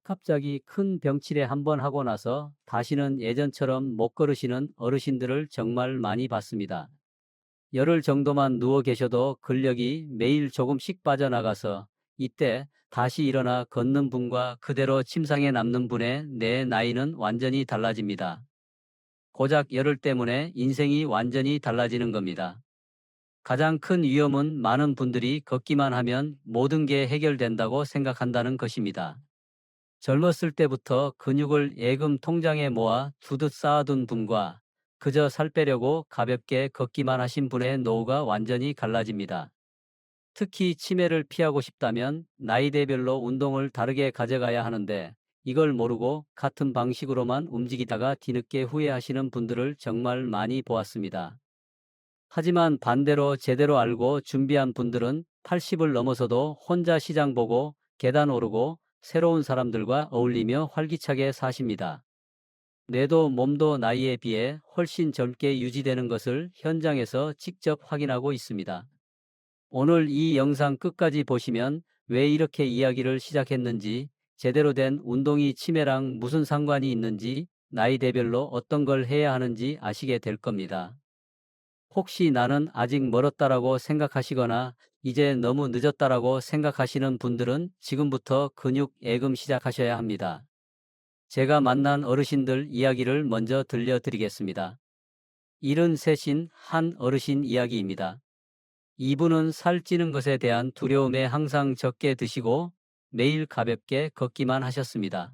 갑자기 큰 병치레 한 번 하고 나서 다시는 예전처럼 못 걸으시는 어르신들을 정말 많이 봤습니다. 열흘 정도만 누워 계셔도 근력이 매일 조금씩 빠져나가서 이때 다시 일어나 걷는 분과 그대로 침상에 남는 분의 내 나이는 완전히 달라집니다. 고작 열흘 때문에 인생이 완전히 달라지는 겁니다. 가장 큰 위험은 많은 분들이 걷기만 하면 모든 게 해결된다고 생각한다는 것입니다. 젊었을 때부터 근육을 예금 통장에 모아 두듯 쌓아둔 분과 그저 살 빼려고 가볍게 걷기만 하신 분의 노후가 완전히 갈라집니다. 특히 치매를 피하고 싶다면 나이대별로 운동을 다르게 가져가야 하는데 이걸 모르고 같은 방식으로만 움직이다가 뒤늦게 후회하시는 분들을 정말 많이 보았습니다. 하지만 반대로 제대로 알고 준비한 분들은 80을 넘어서도 혼자 시장 보고 계단 오르고 새로운 사람들과 어울리며 활기차게 사십니다. 뇌도 몸도 나이에 비해 훨씬 젊게 유지되는 것을 현장에서 직접 확인하고 있습니다. 오늘 이 영상 끝까지 보시면 왜 이렇게 이야기를 시작했는지, 제대로 된 운동이 치매랑 무슨 상관이 있는지, 나이대별로 어떤 걸 해야 하는지 아시게 될 겁니다. 혹시 나는 아직 멀었다라고 생각하시거나 이제 너무 늦었다라고 생각하시는 분들은 지금부터 근육 예금 시작하셔야 합니다. 제가 만난 어르신들 이야기를 먼저 들려드리겠습니다. 73인 한 어르신 이야기입니다. 이분은 살찌는 것에 대한 두려움에 항상 적게 드시고 매일 가볍게 걷기만 하셨습니다.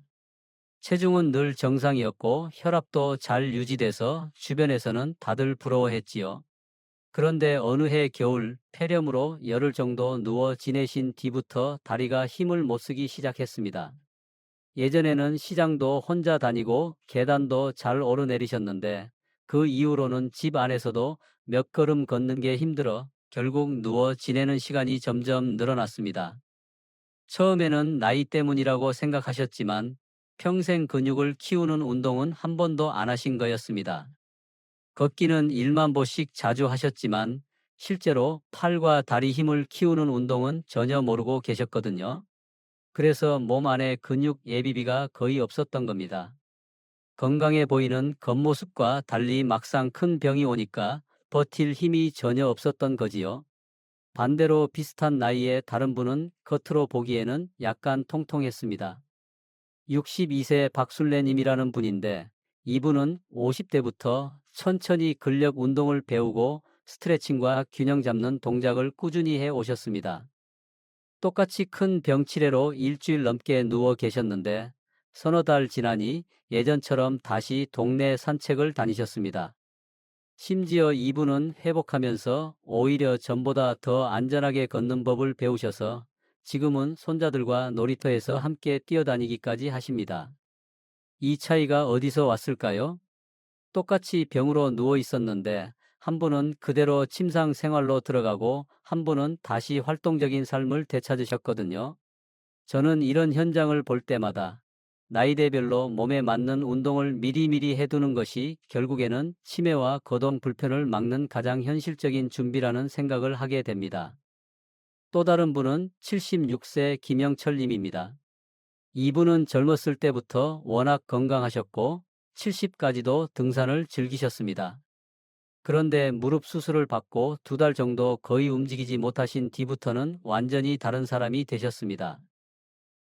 체중은 늘 정상이었고 혈압도 잘 유지돼서 주변에서는 다들 부러워했지요. 그런데 어느 해 겨울 폐렴으로 열흘 정도 누워 지내신 뒤부터 다리가 힘을 못 쓰기 시작했습니다. 예전에는 시장도 혼자 다니고 계단도 잘 오르내리셨는데 그 이후로는 집 안에서도 몇 걸음 걷는 게 힘들어 결국 누워 지내는 시간이 점점 늘어났습니다. 처음에는 나이 때문이라고 생각하셨지만 평생 근육을 키우는 운동은 한 번도 안 하신 거였습니다. 걷기는 1만 보씩 자주 하셨지만 실제로 팔과 다리 힘을 키우는 운동은 전혀 모르고 계셨거든요. 그래서 몸 안에 근육 예비비가 거의 없었던 겁니다. 건강해 보이는 겉모습과 달리 막상 큰 병이 오니까 버틸 힘이 전혀 없었던 거지요. 반대로 비슷한 나이의 다른 분은 겉으로 보기에는 약간 통통했습니다. 62세 박순래님이라는 분인데 이분은 50대부터 천천히 근력 운동을 배우고 스트레칭과 균형 잡는 동작을 꾸준히 해 오셨습니다. 똑같이 큰 병치레로 일주일 넘게 누워 계셨는데 서너 달 지나니 예전처럼 다시 동네 산책을 다니셨습니다. 심지어 이분은 회복하면서 오히려 전보다 더 안전하게 걷는 법을 배우셔서 지금은 손자들과 놀이터에서 함께 뛰어다니기까지 하십니다. 이 차이가 어디서 왔을까요? 똑같이 병으로 누워 있었는데 한 분은 그대로 침상 생활로 들어가고 한 분은 다시 활동적인 삶을 되찾으셨거든요. 저는 이런 현장을 볼 때마다 나이대별로 몸에 맞는 운동을 미리미리 해두는 것이 결국에는 치매와 거동 불편을 막는 가장 현실적인 준비라는 생각을 하게 됩니다. 또 다른 분은 76세 김영철 님입니다. 이분은 젊었을 때부터 워낙 건강하셨고 70까지도 등산을 즐기셨습니다. 그런데 무릎 수술을 받고 2달 정도 거의 움직이지 못하신 뒤부터는 완전히 다른 사람이 되셨습니다.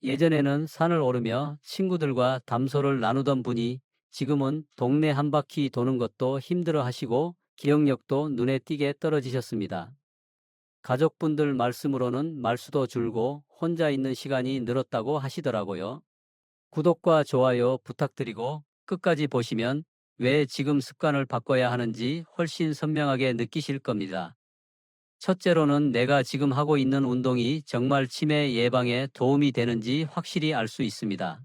예전에는 산을 오르며 친구들과 담소를 나누던 분이 지금은 동네 한 바퀴 도는 것도 힘들어 하시고 기억력도 눈에 띄게 떨어지셨습니다. 가족분들 말씀으로는 말수도 줄고 혼자 있는 시간이 늘었다고 하시더라고요. 구독과 좋아요 부탁드리고 끝까지 보시면 왜 지금 습관을 바꿔야 하는지 훨씬 선명하게 느끼실 겁니다. 첫째로는 내가 지금 하고 있는 운동이 정말 치매 예방에 도움이 되는지 확실히 알 수 있습니다.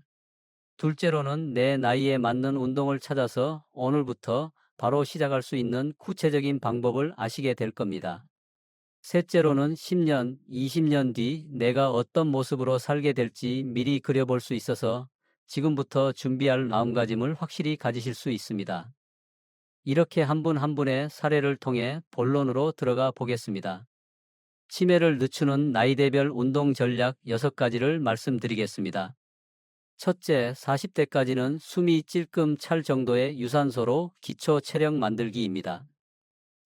둘째로는 내 나이에 맞는 운동을 찾아서 오늘부터 바로 시작할 수 있는 구체적인 방법을 아시게 될 겁니다. 셋째로는 10년, 20년 뒤 내가 어떤 모습으로 살게 될지 미리 그려볼 수 있어서 지금부터 준비할 마음가짐을 확실히 가지실 수 있습니다. 이렇게 한 분 한 분의 사례를 통해 본론으로 들어가 보겠습니다. 치매를 늦추는 나이대별 운동 전략 6가지를 말씀드리겠습니다. 첫째, 40대까지는 숨이 찔끔 찰 정도의 유산소로 기초 체력 만들기입니다.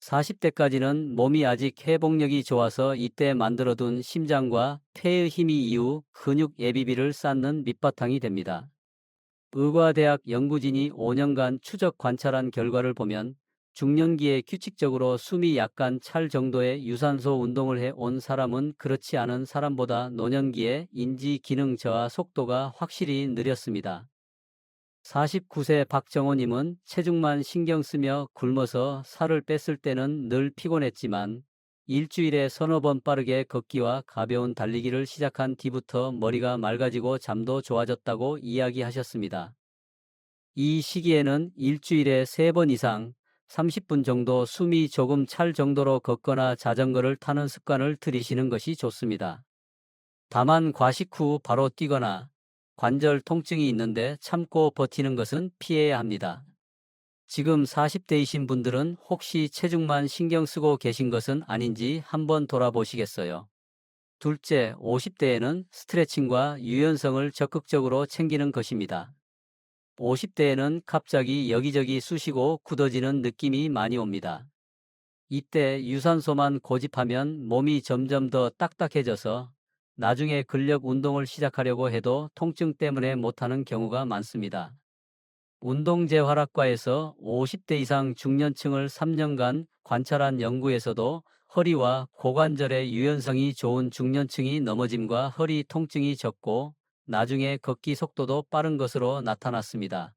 40대까지는 몸이 아직 회복력이 좋아서 이때 만들어둔 심장과 폐의 힘이 이후 근육 예비비를 쌓는 밑바탕이 됩니다. 의과대학 연구진이 5년간 추적 관찰한 결과를 보면 중년기에 규칙적으로 숨이 약간 찰 정도의 유산소 운동을 해 온 사람은 그렇지 않은 사람보다 노년기에 인지 기능 저하 속도가 확실히 느렸습니다. 49세 박정호님은 체중만 신경 쓰며 굶어서 살을 뺐을 때는 늘 피곤했지만 일주일에 서너 번 빠르게 걷기와 가벼운 달리기를 시작한 뒤부터 머리가 맑아지고 잠도 좋아졌다고 이야기하셨습니다. 이 시기에는 일주일에 3번 이상 30분 정도 숨이 조금 찰 정도로 걷거나 자전거를 타는 습관을 들이시는 것이 좋습니다. 다만 과식 후 바로 뛰거나 관절 통증이 있는데 참고 버티는 것은 피해야 합니다. 지금 40대이신 분들은 혹시 체중만 신경 쓰고 계신 것은 아닌지 한번 돌아보시겠어요? 둘째, 50대에는 스트레칭과 유연성을 적극적으로 챙기는 것입니다. 50대에는 갑자기 여기저기 쑤시고 굳어지는 느낌이 많이 옵니다. 이때 유산소만 고집하면 몸이 점점 더 딱딱해져서 나중에 근력 운동을 시작하려고 해도 통증 때문에 못하는 경우가 많습니다. 운동재활학과에서 50대 이상 중년층을 3년간 관찰한 연구에서도 허리와 고관절의 유연성이 좋은 중년층이 넘어짐과 허리 통증이 적고 나중에 걷기 속도도 빠른 것으로 나타났습니다.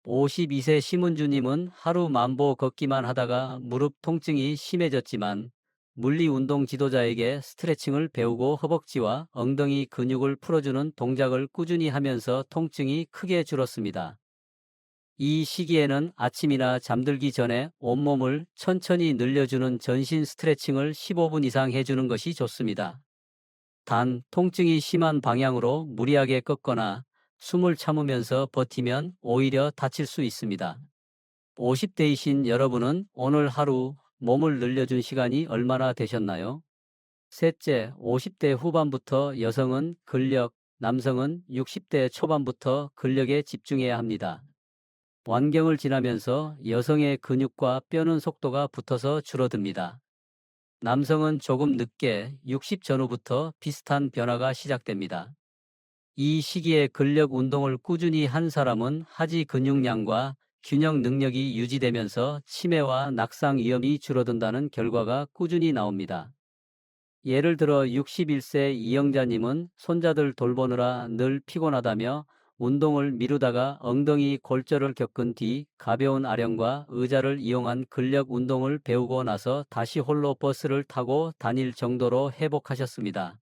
52세 심은주님은 하루 만보 걷기만 하다가 무릎 통증이 심해졌지만 물리운동 지도자에게 스트레칭을 배우고 허벅지와 엉덩이 근육을 풀어주는 동작을 꾸준히 하면서 통증이 크게 줄었습니다. 이 시기에는 아침이나 잠들기 전에 온몸을 천천히 늘려주는 전신 스트레칭을 15분 이상 해주는 것이 좋습니다. 단, 통증이 심한 방향으로 무리하게 꺾거나 숨을 참으면서 버티면 오히려 다칠 수 있습니다. 50대이신 여러분은 오늘 하루 몸을 늘려준 시간이 얼마나 되셨나요? 셋째, 50대 후반부터 여성은 근력, 남성은 60대 초반부터 근력에 집중해야 합니다. 완경을 지나면서 여성의 근육과 뼈는 속도가 붙어서 줄어듭니다. 남성은 조금 늦게 60 전후부터 비슷한 변화가 시작됩니다. 이 시기에 근력 운동을 꾸준히 한 사람은 하지 근육량과 균형 능력이 유지되면서 치매와 낙상 위험이 줄어든다는 결과가 꾸준히 나옵니다. 예를 들어 61세 이영자님은 손자들 돌보느라 늘 피곤하다며 운동을 미루다가 엉덩이 골절을 겪은 뒤 가벼운 아령과 의자를 이용한 근력 운동을 배우고 나서 다시 홀로 버스를 타고 다닐 정도로 회복하셨습니다.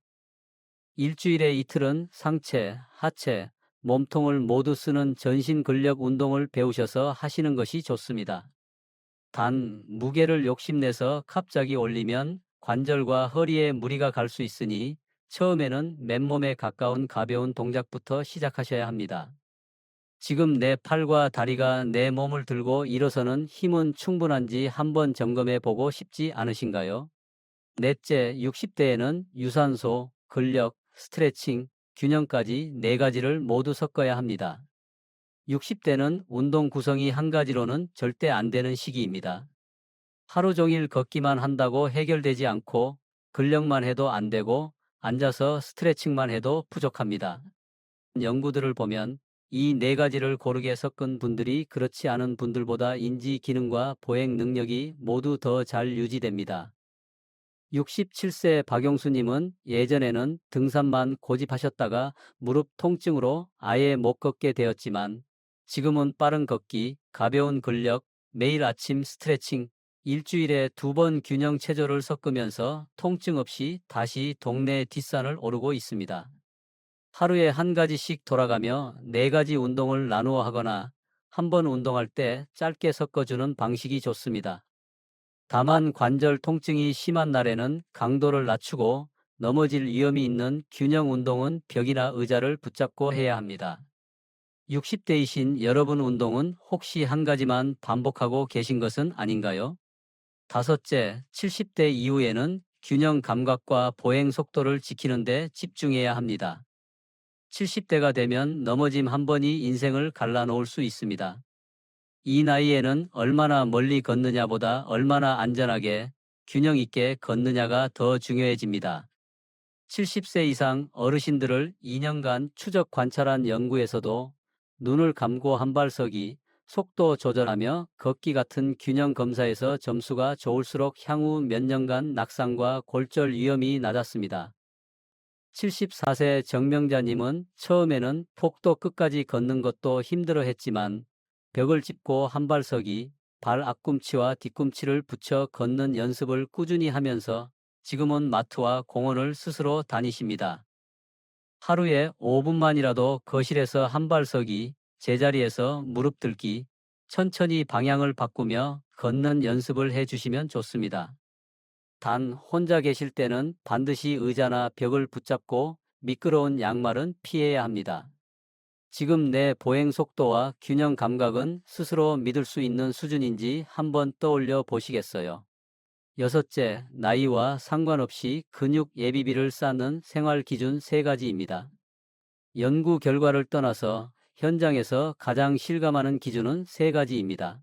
일주일에 이틀은 상체, 하체, 몸통을 모두 쓰는 전신 근력 운동을 배우셔서 하시는 것이 좋습니다. 단, 무게를 욕심내서 갑자기 올리면 관절과 허리에 무리가 갈 수 있으니 처음에는 맨몸에 가까운 가벼운 동작부터 시작하셔야 합니다. 지금 내 팔과 다리가 내 몸을 들고 일어서는 힘은 충분한지 한번 점검해 보고 싶지 않으신가요? 넷째, 60대에는 유산소, 근력, 스트레칭, 균형까지 4가지를 모두 섞어야 합니다. 60대는 운동 구성이 한 가지로는 절대 안 되는 시기입니다. 하루 종일 걷기만 한다고 해결되지 않고 근력만 해도 안 되고 앉아서 스트레칭만 해도 부족합니다. 연구들을 보면 이 4가지를 고르게 섞은 분들이 그렇지 않은 분들보다 인지 기능과 보행 능력이 모두 더 잘 유지됩니다. 67세 박용수님은 예전에는 등산만 고집하셨다가 무릎 통증으로 아예 못 걷게 되었지만 지금은 빠른 걷기, 가벼운 근력, 매일 아침 스트레칭, 일주일에 2번 균형 체조를 섞으면서 통증 없이 다시 동네 뒷산을 오르고 있습니다. 하루에 한 가지씩 돌아가며 4가지 운동을 나누어 하거나 한 번 운동할 때 짧게 섞어주는 방식이 좋습니다. 다만 관절 통증이 심한 날에는 강도를 낮추고 넘어질 위험이 있는 균형 운동은 벽이나 의자를 붙잡고 해야 합니다. 60대이신 여러분 운동은 혹시 한 가지만 반복하고 계신 것은 아닌가요? 다섯째, 70대 이후에는 균형 감각과 보행 속도를 지키는 데 집중해야 합니다. 70대가 되면 넘어짐 한 번이 인생을 갈라놓을 수 있습니다. 이 나이에는 얼마나 멀리 걷느냐보다 얼마나 안전하게 균형 있게 걷느냐가 더 중요해집니다. 70세 이상 어르신들을 2년간 추적 관찰한 연구에서도 눈을 감고 한 발 서기, 속도 조절하며 걷기 같은 균형 검사에서 점수가 좋을수록 향후 몇 년간 낙상과 골절 위험이 낮았습니다. 74세 정명자님은 처음에는 폭도 끝까지 걷는 것도 힘들어 했지만 벽을 짚고 한 발 서기, 발 앞꿈치와 뒤꿈치를 붙여 걷는 연습을 꾸준히 하면서 지금은 마트와 공원을 스스로 다니십니다. 하루에 5분만이라도 거실에서 한 발 서기, 제자리에서 무릎 들기, 천천히 방향을 바꾸며 걷는 연습을 해 주시면 좋습니다. 단 혼자 계실 때는 반드시 의자나 벽을 붙잡고 미끄러운 양말은 피해야 합니다. 지금 내 보행 속도와 균형 감각은 스스로 믿을 수 있는 수준인지 한번 떠올려 보시겠어요? 여섯째, 나이와 상관없이 근육 예비비를 쌓는 생활 기준 3가지입니다. 연구 결과를 떠나서 현장에서 가장 실감하는 기준은 3가지입니다.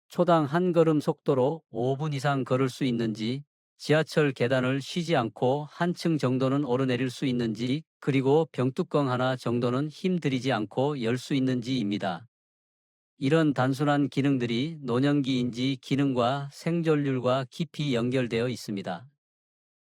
초당 한 걸음 속도로 5분 이상 걸을 수 있는지, 지하철 계단을 쉬지 않고 한층 정도는 오르내릴 수 있는지, 그리고 병뚜껑 하나 정도는 힘 들이지 않고 열 수 있는지입니다. 이런 단순한 기능들이 노년기인지 기능과 생존율과 깊이 연결되어 있습니다.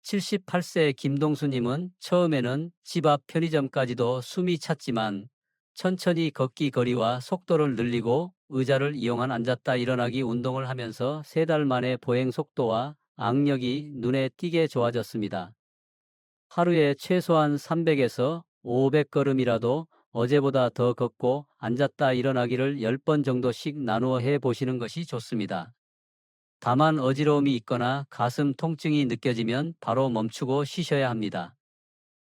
78세 김동수님은 처음에는 집 앞 편의점까지도 숨이 찼지만 천천히 걷기 거리와 속도를 늘리고 의자를 이용한 앉았다 일어나기 운동을 하면서 3달 만에 보행 속도와 악력이 눈에 띄게 좋아졌습니다. 하루에 최소한 300에서 500걸음이라도 어제보다 더 걷고 앉았다 일어나기를 10번 정도씩 나누어 해 보시는 것이 좋습니다. 다만 어지러움이 있거나 가슴 통증이 느껴지면 바로 멈추고 쉬셔야 합니다.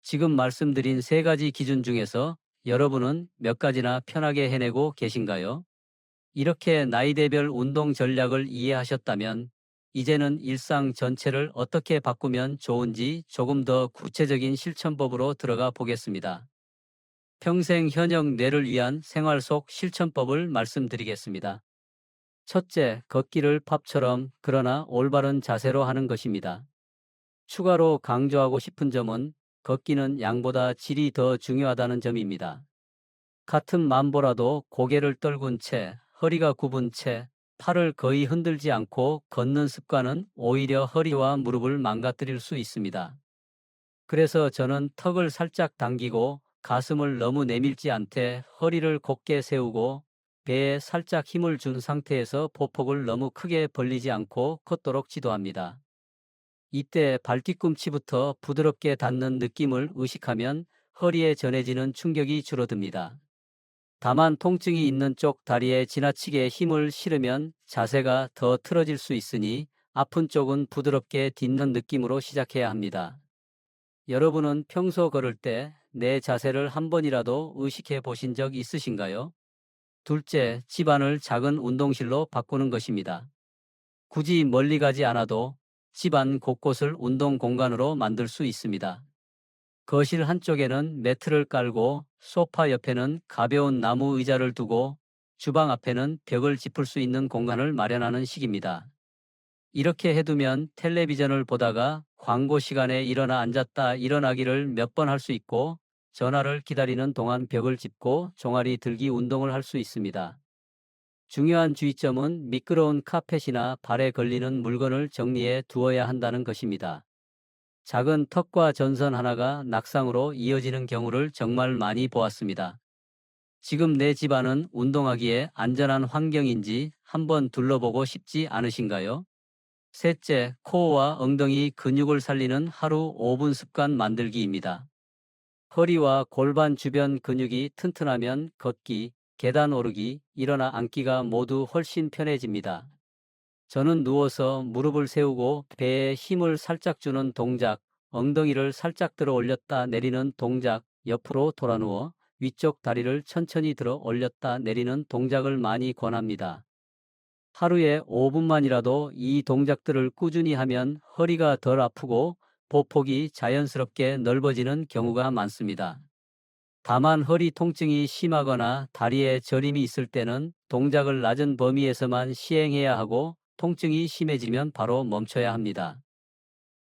지금 말씀드린 3가지 기준 중에서 여러분은 몇 가지나 편하게 해내고 계신가요? 이렇게 나이대별 운동 전략을 이해하셨다면 이제는 일상 전체를 어떻게 바꾸면 좋은지 조금 더 구체적인 실천법으로 들어가 보겠습니다. 평생 현역 뇌를 위한 생활 속 실천법을 말씀드리겠습니다. 첫째, 걷기를 팝처럼 그러나 올바른 자세로 하는 것입니다. 추가로 강조하고 싶은 점은 걷기는 양보다 질이 더 중요하다는 점입니다. 같은 만보라도 고개를 떨군 채, 허리가 굽은 채, 팔을 거의 흔들지 않고 걷는 습관은 오히려 허리와 무릎을 망가뜨릴 수 있습니다. 그래서 저는 턱을 살짝 당기고 가슴을 너무 내밀지 않되 허리를 곧게 세우고 배에 살짝 힘을 준 상태에서 보폭을 너무 크게 벌리지 않고 걷도록 지도합니다. 이때 발뒤꿈치부터 부드럽게 닿는 느낌을 의식하면 허리에 전해지는 충격이 줄어듭니다. 다만 통증이 있는 쪽 다리에 지나치게 힘을 실으면 자세가 더 틀어질 수 있으니 아픈 쪽은 부드럽게 딛는 느낌으로 시작해야 합니다. 여러분은 평소 걸을 때 내 자세를 한 번이라도 의식해 보신 적 있으신가요? 둘째, 집안을 작은 운동실로 바꾸는 것입니다. 굳이 멀리 가지 않아도 집안 곳곳을 운동 공간으로 만들 수 있습니다. 거실 한쪽에는 매트를 깔고 소파 옆에는 가벼운 나무 의자를 두고 주방 앞에는 벽을 짚을 수 있는 공간을 마련하는 식입니다. 이렇게 해두면 텔레비전을 보다가 광고 시간에 일어나 앉았다 일어나기를 몇 번 할 수 있고 전화를 기다리는 동안 벽을 짚고 종아리 들기 운동을 할 수 있습니다. 중요한 주의점은 미끄러운 카펫이나 발에 걸리는 물건을 정리해 두어야 한다는 것입니다. 작은 턱과 전선 하나가 낙상으로 이어지는 경우를 정말 많이 보았습니다. 지금 내 집안은 운동하기에 안전한 환경인지 한번 둘러보고 싶지 않으신가요? 셋째, 코어와 엉덩이 근육을 살리는 하루 5분 습관 만들기입니다. 허리와 골반 주변 근육이 튼튼하면 걷기, 계단 오르기, 일어나 앉기가 모두 훨씬 편해집니다. 저는 누워서 무릎을 세우고 배에 힘을 살짝 주는 동작, 엉덩이를 살짝 들어 올렸다 내리는 동작, 옆으로 돌아 누워 위쪽 다리를 천천히 들어 올렸다 내리는 동작을 많이 권합니다. 하루에 5분만이라도 이 동작들을 꾸준히 하면 허리가 덜 아프고 보폭이 자연스럽게 넓어지는 경우가 많습니다. 다만 허리 통증이 심하거나 다리에 저림이 있을 때는 동작을 낮은 범위에서만 시행해야 하고 통증이 심해지면 바로 멈춰야 합니다.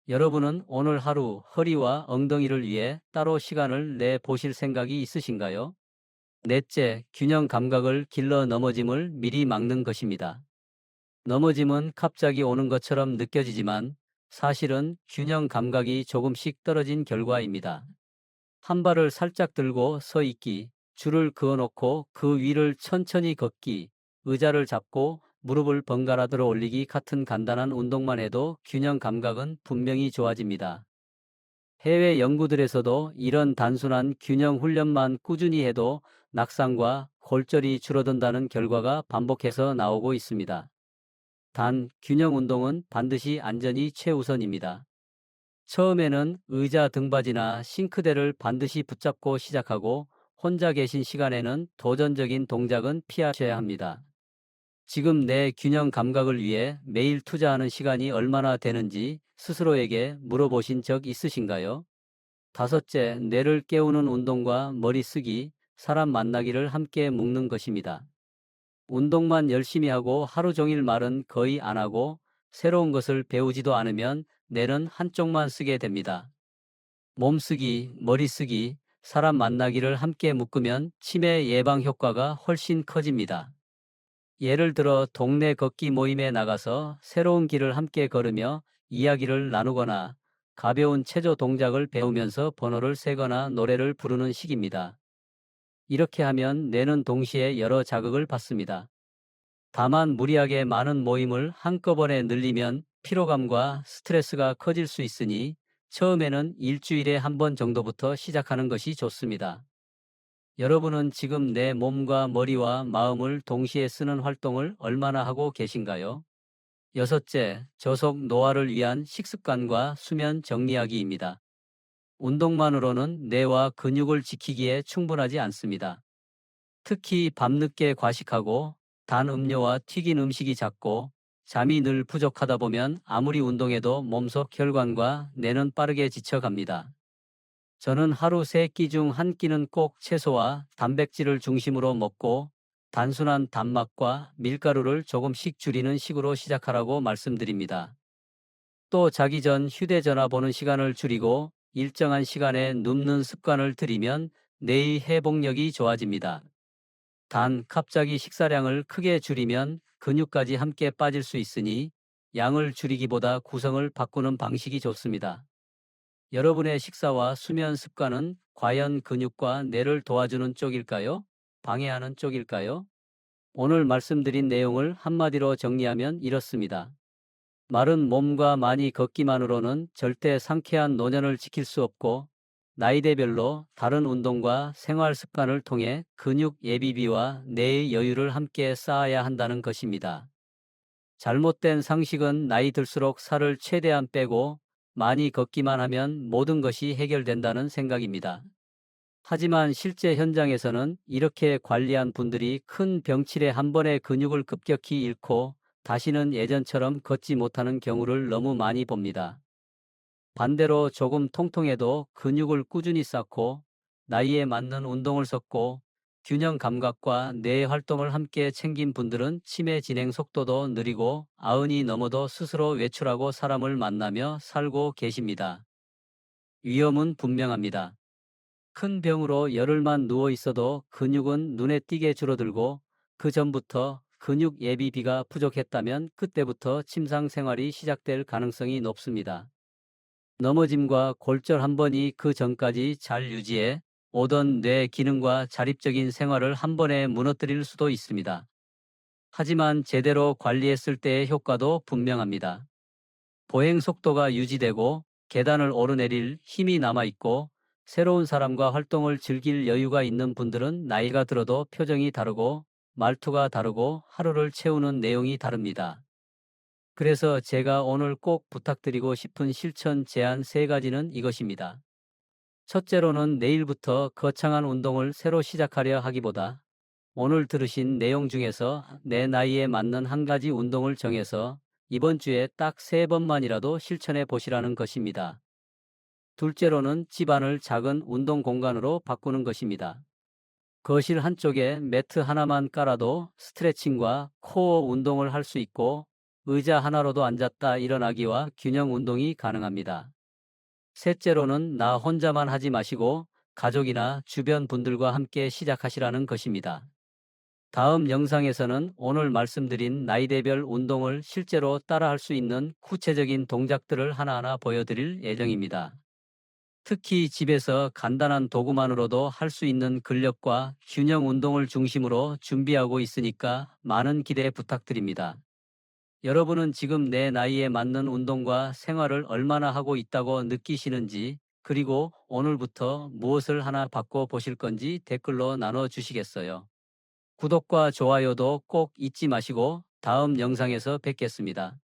여러분은 오늘 하루 허리와 엉덩이를 위해 따로 시간을 내 보실 생각이 있으신가요? 넷째, 균형 감각을 길러 넘어짐을 미리 막는 것입니다. 넘어짐은 갑자기 오는 것처럼 느껴지지만 사실은 균형 감각이 조금씩 떨어진 결과입니다. 한 발을 살짝 들고 서 있기, 줄을 그어놓고 그 위를 천천히 걷기, 의자를 잡고 무릎을 번갈아 들어 올리기 같은 간단한 운동만 해도 균형 감각은 분명히 좋아집니다. 해외 연구들에서도 이런 단순한 균형 훈련만 꾸준히 해도 낙상과 골절이 줄어든다는 결과가 반복해서 나오고 있습니다. 단, 균형 운동은 반드시 안전이 최우선입니다. 처음에는 의자 등받이나 싱크대를 반드시 붙잡고 시작하고 혼자 계신 시간에는 도전적인 동작은 피하셔야 합니다. 지금 내 균형 감각을 위해 매일 투자하는 시간이 얼마나 되는지 스스로에게 물어보신 적 있으신가요? 다섯째, 뇌를 깨우는 운동과 머리 쓰기, 사람 만나기를 함께 묶는 것입니다. 운동만 열심히 하고 하루 종일 말은 거의 안 하고 새로운 것을 배우지도 않으면 뇌는 한쪽만 쓰게 됩니다. 몸쓰기, 머리쓰기, 사람 만나기를 함께 묶으면 치매 예방 효과가 훨씬 커집니다. 예를 들어 동네 걷기 모임에 나가서 새로운 길을 함께 걸으며 이야기를 나누거나 가벼운 체조 동작을 배우면서 번호를 세거나 노래를 부르는 식입니다. 이렇게 하면 뇌는 동시에 여러 자극을 받습니다. 다만 무리하게 많은 모임을 한꺼번에 늘리면 피로감과 스트레스가 커질 수 있으니 처음에는 일주일에 한 번 정도부터 시작하는 것이 좋습니다. 여러분은 지금 내 몸과 머리와 마음을 동시에 쓰는 활동을 얼마나 하고 계신가요? 여섯째, 저속 노화를 위한 식습관과 수면 정리하기입니다. 운동만으로는 뇌와 근육을 지키기에 충분하지 않습니다. 특히 밤늦게 과식하고 단 음료와 튀긴 음식이 잦고 잠이 늘 부족하다 보면 아무리 운동해도 몸속 혈관과 뇌는 빠르게 지쳐갑니다. 저는 하루 3끼 중 1끼는 꼭 채소와 단백질을 중심으로 먹고 단순한 단맛과 밀가루를 조금씩 줄이는 식으로 시작하라고 말씀드립니다. 또 자기 전 휴대전화 보는 시간을 줄이고 일정한 시간에 눕는 습관을 들이면 뇌의 회복력이 좋아집니다. 단, 갑자기 식사량을 크게 줄이면 근육까지 함께 빠질 수 있으니 양을 줄이기보다 구성을 바꾸는 방식이 좋습니다. 여러분의 식사와 수면 습관은 과연 근육과 뇌를 도와주는 쪽일까요? 방해하는 쪽일까요? 오늘 말씀드린 내용을 한마디로 정리하면 이렇습니다. 마른 몸과 많이 걷기만으로는 절대 상쾌한 노년을 지킬 수 없고 나이대별로 다른 운동과 생활 습관을 통해 근육 예비비와 뇌의 여유를 함께 쌓아야 한다는 것입니다. 잘못된 상식은 나이 들수록 살을 최대한 빼고 많이 걷기만 하면 모든 것이 해결된다는 생각입니다. 하지만 실제 현장에서는 이렇게 관리한 분들이 큰 병치레 한 번에 근육을 급격히 잃고 다시는 예전처럼 걷지 못하는 경우를 너무 많이 봅니다. 반대로 조금 통통해도 근육을 꾸준히 쌓고 나이에 맞는 운동을 섞고 균형 감각과 뇌 활동을 함께 챙긴 분들은 치매 진행 속도도 느리고 90이 넘어도 스스로 외출하고 사람을 만나며 살고 계십니다. 위험은 분명합니다. 큰 병으로 열흘만 누워 있어도 근육은 눈에 띄게 줄어들고 그 전부터 근육 예비비가 부족했다면 그때부터 침상 생활이 시작될 가능성이 높습니다. 넘어짐과 골절 한 번이 그 전까지 잘 유지해 오던 뇌 기능과 자립적인 생활을 한 번에 무너뜨릴 수도 있습니다. 하지만 제대로 관리했을 때의 효과도 분명합니다. 보행 속도가 유지되고 계단을 오르내릴 힘이 남아있고 새로운 사람과 활동을 즐길 여유가 있는 분들은 나이가 들어도 표정이 다르고 말투가 다르고 하루를 채우는 내용이 다릅니다. 그래서 제가 오늘 꼭 부탁드리고 싶은 실천 제안 3가지는 이것입니다. 첫째로는 내일부터 거창한 운동을 새로 시작하려 하기보다 오늘 들으신 내용 중에서 내 나이에 맞는 한 가지 운동을 정해서 이번 주에 딱 3번만이라도 실천해 보시라는 것입니다. 둘째로는 집안을 작은 운동 공간으로 바꾸는 것입니다. 거실 한쪽에 매트 하나만 깔아도 스트레칭과 코어 운동을 할 수 있고 의자 하나로도 앉았다 일어나기와 균형 운동이 가능합니다. 셋째로는 나 혼자만 하지 마시고 가족이나 주변 분들과 함께 시작하시라는 것입니다. 다음 영상에서는 오늘 말씀드린 나이대별 운동을 실제로 따라할 수 있는 구체적인 동작들을 하나하나 보여드릴 예정입니다. 특히 집에서 간단한 도구만으로도 할 수 있는 근력과 균형 운동을 중심으로 준비하고 있으니까 많은 기대 부탁드립니다. 여러분은 지금 내 나이에 맞는 운동과 생활을 얼마나 하고 있다고 느끼시는지, 그리고 오늘부터 무엇을 하나 바꿔 보실 건지 댓글로 나눠 주시겠어요? 구독과 좋아요도 꼭 잊지 마시고 다음 영상에서 뵙겠습니다.